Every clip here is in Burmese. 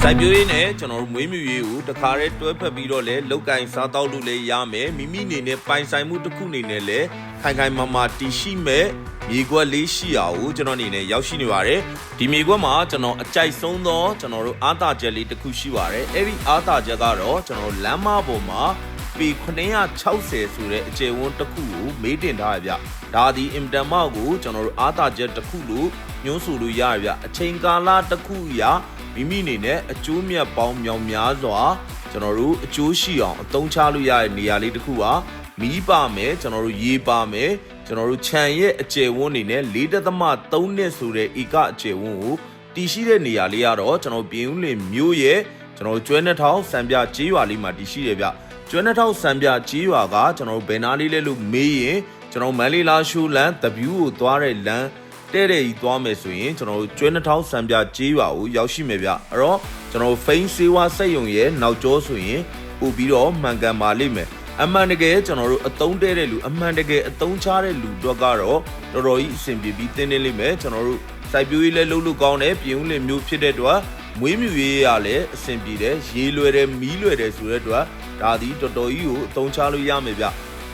စိုက်ပျိုးရေးနဲ့ကျွန်တော်တို့မွေးမြူရေးကိုတခါတည်းတွဲဖက်ပြီးတော့လဲလောက်ကင်စားတောက်လို့လဲရမယ်မိမိအနေနဲ့ပိုင်ဆိုင်မှုတစ်ခုအနေနဲ့လဲခိုင်ခိုင်မာမာတည်ရှိမဲ့မြေကွက်လေးရှိအောင်ကိုကျွန်တော်အနေနဲ့ရောက်ရှိနေပါတယ်ဒီမြေကွက်မှာကျွန်တော်အကြိုက်ဆုံးသောကျွန်တော်တို့အားသာချက်လေးတစ်ခုရှိပါတယ်အဲ့ဒီအားသာချက်ကတော့ကျွန်တော်လမ်းမပေါ်မှာပေ960ဆိုတဲ့အကျယ်ဝန်းတစ်ခုကိုမေးတင်ထားရဗျဒါဒီအင်တန်မောက်ကိုကျွန်တော်တို့အားသာချက်တစ်ခုလို့ညွှန်းဆိုလို့ရရဗျအချိန်ကာလတစ်ခုရာမိမိအနေနဲ့အကျိုးမြတ်ပေါင်းမြောင်များစွာကျွန်တော်တို့အကျိုးရှိအောင်အသုံးချလို့ရတဲ့နေရာလေးတစ်ခုပါမီးပါမယ်ကျွန်တော်တို့ရေပါမယ်ကျွန်တော်တို့ခြံရဲ့အကျယ်ဝန်းနေနဲ့4.3နှစ်ဆိုတဲ့ဧကအကျယ်ဝန်းကိုတည်ရှိတဲ့နေရာလေးကတော့ကျွန်တော်ပြင်ဦးလင်မြို့ရဲ့ကျွန်တော်ကျွဲနှစ်ထောင်စံပြကျေးရွာလေးမှာတည်ရှိတယ်ဗျကျွဲနှစ်ထောင်စံပြကျေးရွာကကျွန်တော်တို့ဘယ်နာလေးလဲလို့မေးရင်ကျွန်တော်မန်လေးလာရှိုးလမ်းတဗျူးကိုသွားတဲ့လမ်းတဲ့တဲ့ကြီးသွားမယ်ဆိုရင်ကျွန်တော်တို့ကျွဲနှစ်ထောင်စံပြကျေးရွာကိုရောက်ရှိမယ်ဗျအဲ့တော့ကျွန်တော်ဖိန်းစေးဝါစက်ယုံရဲ့နောက်ကျောဆိုရင်ပို့ပြီးတော့မှန်ကန်ပါလိမ့်မယ်အမှန်တကယ်ကျွန်တော်တို့အသုံးတဲ့လူအမှန်တကယ်အသုံးချတဲ့လူတို့ကတော့တော်တော်ကြီးအဆင်ပြေပြီးတင်းတင်းလေးမယ်ကျွန်တော်တို့စိုက်ပျိုးရေးလဲလုပ်လို့ကောင်းတယ်ပြင်ဦးလင်မျိုးဖြစ်တဲ့အတွက်မွေးမြူရေးရလဲအဆင်ပြေတယ်ရေလွယ်တယ်မီးလွယ်တယ်ဆိုတဲ့အတွက်ဒါဒီတော်တော်ကြီးကိုအသုံးချလို့ရမယ်ဗျ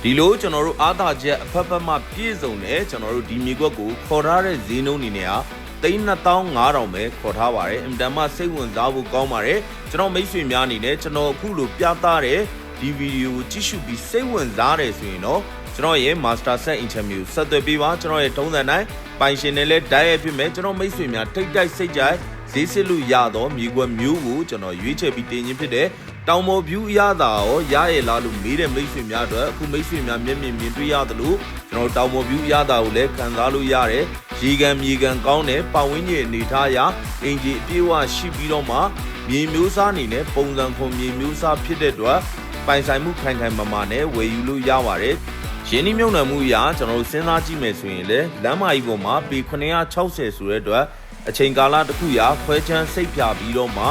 ဒီလိုကျွန်တော်တို့အားသာချက်အဖက်ဖက်မှပြည့်စုံတယ်ကျွန်တော်တို့ဒီမြေကွက်ကိုခေါ်ထားတဲ့ဈေးနှုန်းအနေနဲ့ဟာ32500ပဲခေါ်ထားပါတယ်အင်တန်မှစိတ်ဝင်စားဖို့ကောင်းပါတယ်ကျွန်တော်မိတ်ဆွေများအနေနဲ့ကျွန်တော်အခုလိုပြသတဲ့ဒီဗီဒီယိုကိုကြည့်ရှုပြီးစိတ်ဝင်စားတယ်ဆိုရင်တော့ကျွန်တော်ရဲ့ Master Set Interview ဆက်သွယ်ပေးပါကျွန်တော်ရဲ့ထုံးစံတိုင်းပိုင်ရှင်တွေလည်းဓာတ်ရိုက်ဖြစ်မယ်ကျွန်တော်မိတ်ဆွေများထိတ်တိုက်စိတ်ကြိုက်ဈေးစစ်လို့ရတော့မြေကွက်မျိုးကိုကျွန်တော်ရွေးချယ်ပြီးတင်ခြင်းဖြစ်တဲ့တောင်ပေါ် view ရတာရောရရဲ့လားလို့မေးတဲ့မိတ်ဆွေများအတွက်အခုမိတ်ဆွေများမျက်မြင်မြင်တွေ့ရသလိုကျွန်တော်တောင်ပေါ် view ရတာကိုလည်းခံစားလို့ရတယ်ရေကန်မြေကန်ကောင်းတဲ့ပတ်ဝန်းကျင်အနေထားအရအင်ဂျီအပြည့်အဝရှိပြီးတော့မှမြေမျိုးစားအနေနဲ့ပုံစံခုံမြေမျိုးစားဖြစ်တဲ့အတွက်ပိုင်ဆိုင်မှုခိုင်ခိုင်မာမာနဲ့ဝယ်ယူလို့ရပါတယ်ရင်းနှီးမြှုပ်နှံမှုအရကျွန်တော်တို့စဉ်းစားကြည့်မယ်ဆိုရင်လည်းလမ်းမကြီးပေါ်မှာပေ960ဆိုတဲ့အတွက်အချိန်ကာလတစ်ခုရာခွဲချမ်းစိတ်ဖြာပြီးတော့မှ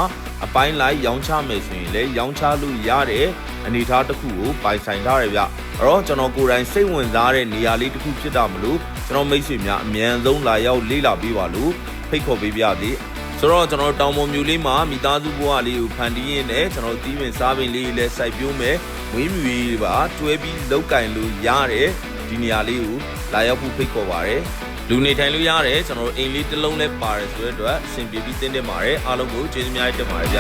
အပိုင်းလိုက်ရောင်းချမယ်ဆိုရင်လည်းရောင်းချလို့ရတဲ့အနေအထားတစ်ခုကိုပိုင်ဆိုင်ထားရဗျအဲ့တော့ကျွန်တော်ကိုယ်တိုင်စိတ်ဝင်စားတဲ့နေရာလေးတစ်ခုဖြစ်တာမလို့ကျွန်တော်မိတ်ဆွေများအမြန်ဆုံးလာရောက်လေ့လာပေးပါလို့ဖိတ်ခေါ်ပေးပါသည်ဆိုတော့ကျွန်တော်တောင်ပေါ်မျိုးလေးမှာမိသားစုဘဝလေးကိုဖန်တီးရင်းနဲ့ကျွန်တော်တီးဝင်စားပင်လေးလည်းစိုက်ပျိုးမယ်မွေးမြူရေးပါတွဲပြီးလောက်ကင်လို့ရတဲ့ဒီနေရာလေးကိုလာရောက်ဖို့ဖိတ်ခေါ်ပါတယ်လူနေထိုင်လို့ရတယ်ကျွန်တော်အိမ်လေးတစ်လုံးလဲပါတယ်ဆိုတဲ့အတွက်အဆင်ပြေပြီးတင်းတင်ပါတယ်အားလုံးကိုကျေးဇူးများတင်ပါတယ်ဗျ